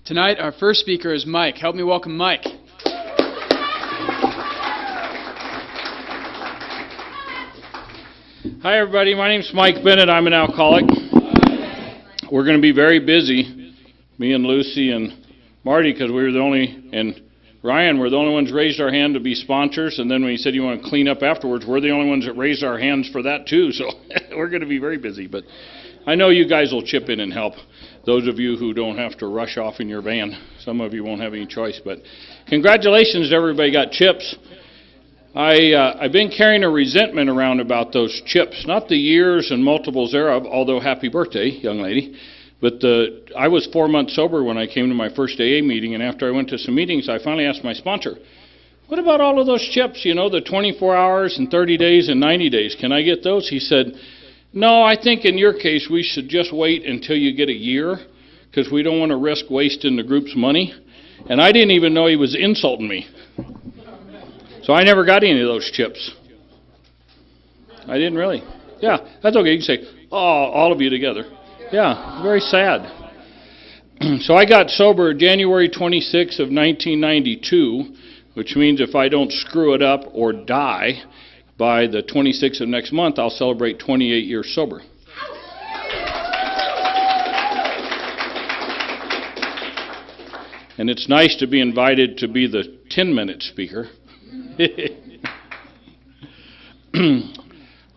Tonight, our first speaker is Mike. Help me welcome Mike. Hi, everybody. My name's Mike Bennett. I'm an alcoholic. We're going to be very busy, me and Lucy and Marty, because we were the only, and Ryan, we're the only ones raised our hand to be sponsors. And then when he said you want to clean up afterwards, we're the only ones that raised our hands for that too. So we're going to be very busy. But I know you guys will chip in and help. Those of you who don't have to rush off in your van, some of you won't have any choice. But congratulations to everybody got chips. I've been carrying a resentment around about those chips, not the years and multiples thereof, although happy birthday, young lady. But I was 4 months sober when I came to my first AA meeting, and after I went to some meetings, I finally asked my sponsor, what about all of those chips, you know, the 24 hours and 30 days and 90 days? Can I get those? He said, no, I think in your case we should just wait until you get a year, because we don't want to risk wasting the group's money. And I didn't even know he was insulting me. So I never got any of those chips. I didn't really. Yeah, that's okay. You can say, oh, all of you together. Yeah, very sad. So I got sober January 26th of 1992, which means if I don't screw it up or die by the 26th of next month, I'll celebrate 28 years sober. And it's nice to be invited to be the 10-minute speaker.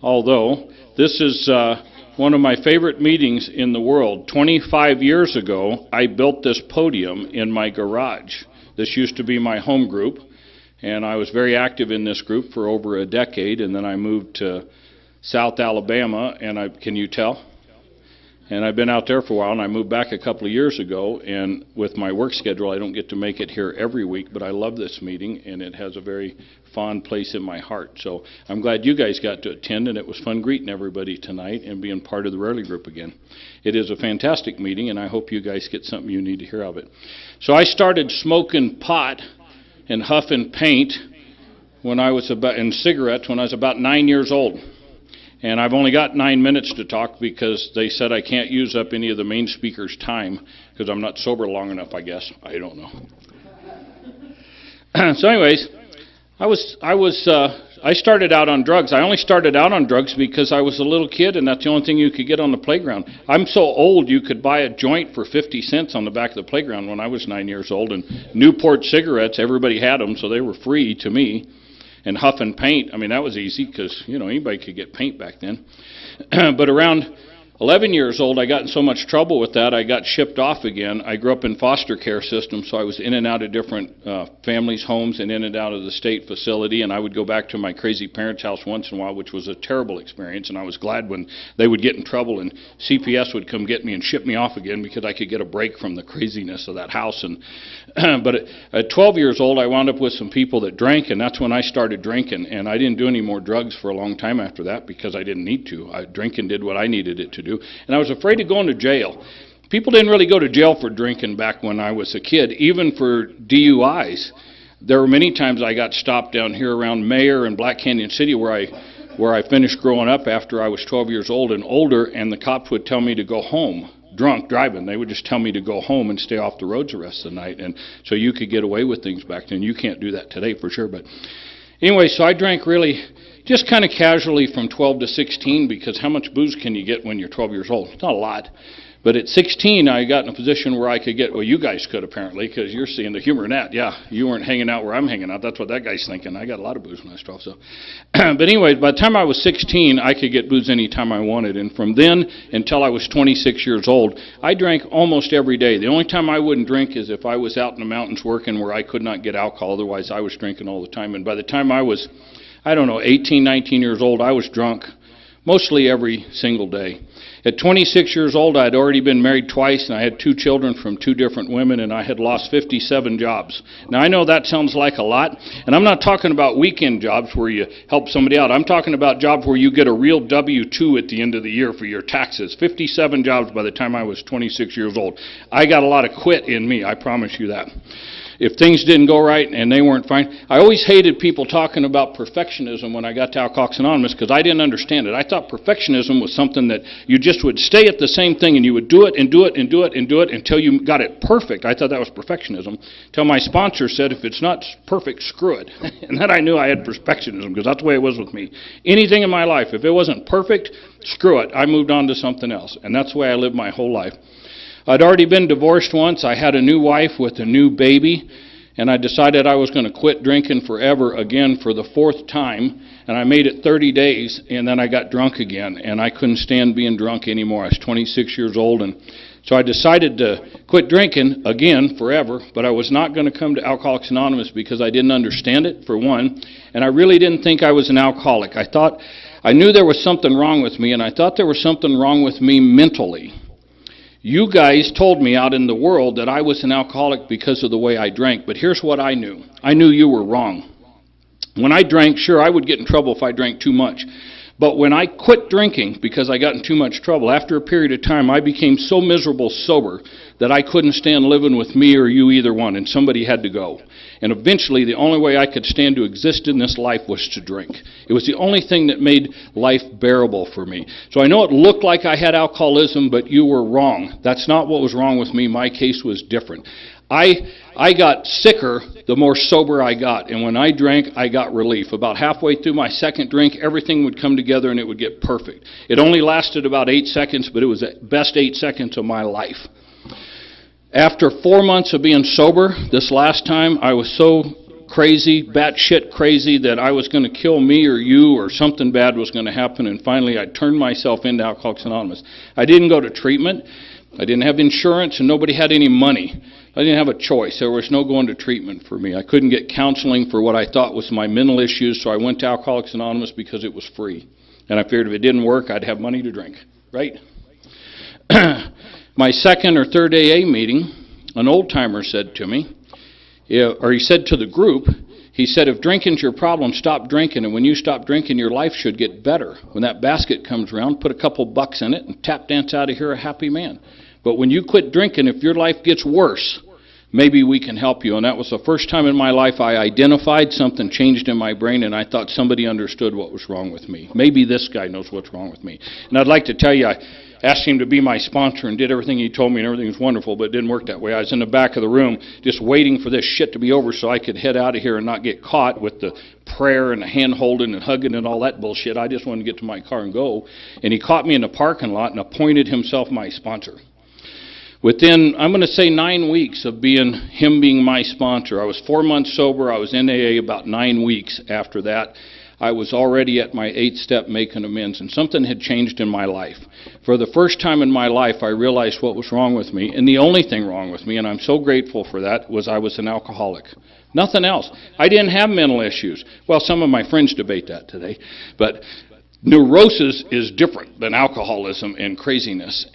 Although, this is one of my favorite meetings in the world. 25 years ago, I built this podium in my garage. This used to be my home group, and I was very active in this group for over a decade, and then I moved to South Alabama, and can you tell? And I've been out there for a while, and I moved back a couple of years ago, and with my work schedule, I don't get to make it here every week, but I love this meeting, and it has a very fond place in my heart. So I'm glad you guys got to attend, and it was fun greeting everybody tonight and being part of the Rarely Group again. It is a fantastic meeting, and I hope you guys get something you need to hear of it. So I started smoking pot and huffing paint and cigarettes when I was about 9 years old. And I've only got 9 minutes to talk because they said I can't use up any of the main speaker's time because I'm not sober long enough, I guess. I don't know. So anyways, I started out on drugs. I only started out on drugs because I was a little kid and that's the only thing you could get on the playground. I'm so old you could buy a joint for 50 cents on the back of the playground when I was 9 years old. And Newport cigarettes, everybody had them, so they were free to me. And huffing paint, I mean, that was easy because, you know, anybody could get paint back then. But around 11 years old, I got in so much trouble with that, I got shipped off again. I grew up in foster care system, so I was in and out of different families' homes and in and out of the state facility, and I would go back to my crazy parents' house once in a while, which was a terrible experience, and I was glad when they would get in trouble and CPS would come get me and ship me off again because I could get a break from the craziness of that house. And but at 12 years old, I wound up with some people that drank, and that's when I started drinking, and I didn't do any more drugs for a long time after that because I didn't need to. Drinking did what I needed it to do. And I was afraid of going to jail. People didn't really go to jail for drinking back when I was a kid, even for DUIs. There were many times I got stopped down here around Mayer and Black Canyon City where I finished growing up after I was 12 years old and older, and the cops would tell me to go home, drunk, driving. They would just tell me to go home and stay off the roads the rest of the night. And so you could get away with things back then. You can't do that today for sure. But anyway, so I drank really just kind of casually from 12 to 16 because how much booze can you get when you're 12 years old? It's not a lot. But at 16, I got in a position where I could get, well, you guys could apparently, because you're seeing the humor in that. Yeah, you weren't hanging out where I'm hanging out. That's what that guy's thinking. I got a lot of booze when I was 12. So. But anyway, by the time I was 16, I could get booze anytime I wanted. And from then until I was 26 years old, I drank almost every day. The only time I wouldn't drink is if I was out in the mountains working where I could not get alcohol. Otherwise, I was drinking all the time. And by the time I was, 18, 19 years old, I was drunk mostly every single day. At 26 years old, I had already been married twice, and I had 2 children from 2 different women, and I had lost 57 jobs. Now, I know that sounds like a lot, and I'm not talking about weekend jobs where you help somebody out. I'm talking about jobs where you get a real W-2 at the end of the year for your taxes. 57 jobs by the time I was 26 years old. I got a lot of quit in me, I promise you that. if things didn't go right and they weren't fine. I always hated people talking about perfectionism when I got to Alcoholics Anonymous because I didn't understand it. I thought perfectionism was something that you just would stay at the same thing and you would do it and do it and do it and do it until you got it perfect. I thought that was perfectionism. Until my sponsor said, if it's not perfect, screw it. And then I knew I had perfectionism because that's the way it was with me. Anything in my life, if it wasn't perfect, screw it. I moved on to something else. And that's the way I lived my whole life. I'd already been divorced once. I had a new wife with a new baby, and I decided I was going to quit drinking forever again for the fourth time, and I made it 30 days, and then I got drunk again, and I couldn't stand being drunk anymore. I was 26 years old, and so I decided to quit drinking again forever, but I was not going to come to Alcoholics Anonymous because I didn't understand it, for one, and I really didn't think I was an alcoholic. I knew there was something wrong with me, and I thought there was something wrong with me mentally. You guys told me out in the world that I was an alcoholic because of the way I drank, but here's what I knew. I knew you were wrong. When I drank, sure, I would get in trouble if I drank too much. But when I quit drinking because I got in too much trouble, after a period of time, I became so miserable sober that I couldn't stand living with me or you, either one, and somebody had to go. And eventually, the only way I could stand to exist in this life was to drink. It was the only thing that made life bearable for me. So I know it looked like I had alcoholism, but you were wrong. That's not what was wrong with me. My case was different. I got sicker the more sober I got, and when I drank, I got relief. About halfway through my second drink, everything would come together and it would get perfect. It only lasted about 8 seconds, but it was the best 8 seconds of my life. After 4 months of being sober, this last time, I was so crazy, batshit crazy, that I was going to kill me or you or something bad was going to happen, and finally I turned myself into Alcoholics Anonymous. I didn't go to treatment. I didn't have insurance, and nobody had any money. I didn't have a choice. There was no going to treatment for me. I couldn't get counseling for what I thought was my mental issues, so I went to Alcoholics Anonymous because it was free. And I figured if it didn't work, I'd have money to drink, right? My second or third AA meeting, an old-timer said to me, or he said to the group, he said, if drinking's your problem, stop drinking, and when you stop drinking, your life should get better. When that basket comes around, put a couple bucks in it and tap dance out of here a happy man. But when you quit drinking, if your life gets worse, maybe we can help you. And that was the first time in my life I identified something changed in my brain, and I thought somebody understood what was wrong with me. Maybe this guy knows what's wrong with me. And I'd like to tell you, I asked him to be my sponsor and did everything he told me, and everything was wonderful, but it didn't work that way. I was in the back of the room just waiting for this shit to be over so I could head out of here and not get caught with the prayer and the hand-holding and hugging and all that bullshit. I just wanted to get to my car and go. And he caught me in the parking lot and appointed himself my sponsor. Within, I'm going to say 9 weeks of him being my sponsor, I was 4 months sober. I was in AA about 9 weeks after that. I was already at my 8th step making amends, and something had changed in my life. For the first time in my life, I realized what was wrong with me, and the only thing wrong with me, and I'm so grateful for that, was I was an alcoholic. Nothing else. I didn't have mental issues. Well, some of my friends debate that today, but neurosis is different than alcoholism and craziness.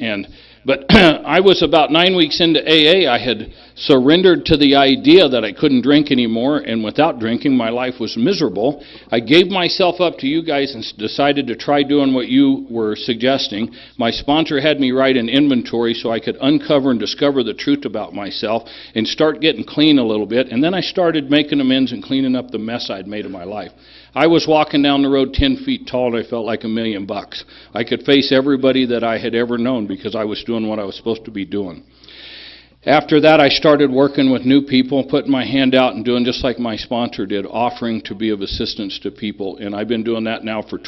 But I was about 9 weeks into AA. I had surrendered to the idea that I couldn't drink anymore, and without drinking, my life was miserable. I gave myself up to you guys and decided to try doing what you were suggesting. My sponsor had me write an inventory so I could uncover and discover the truth about myself and start getting clean a little bit. And then I started making amends and cleaning up the mess I'd made of my life. I was walking down the road 10 feet tall, and I felt like $1,000,000. I could face everybody that I had ever known because I was doing what I was supposed to be doing. After that, I started working with new people, putting my hand out and doing just like my sponsor did, offering to be of assistance to people. And I've been doing that now for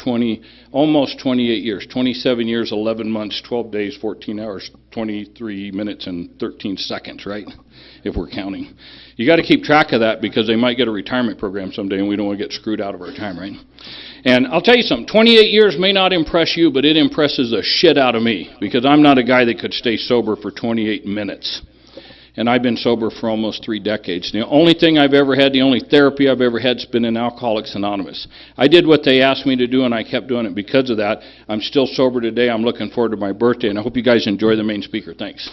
almost 28 years, 27 years, 11 months, 12 days, 14 hours, 23 minutes, and 13 seconds, right? If we're counting. You got to keep track of that because they might get a retirement program someday, and we don't want to get screwed out of our time, right? And I'll tell you something, 28 years may not impress you, but it impresses the shit out of me because I'm not a guy that could stay sober for 28 minutes. And I've been sober for almost 3 decades. The only thing I've ever had, the only therapy I've ever had has been in Alcoholics Anonymous. I did what they asked me to do, and I kept doing it. Because of that, I'm still sober today. I'm looking forward to my birthday, and I hope you guys enjoy the main speaker. Thanks.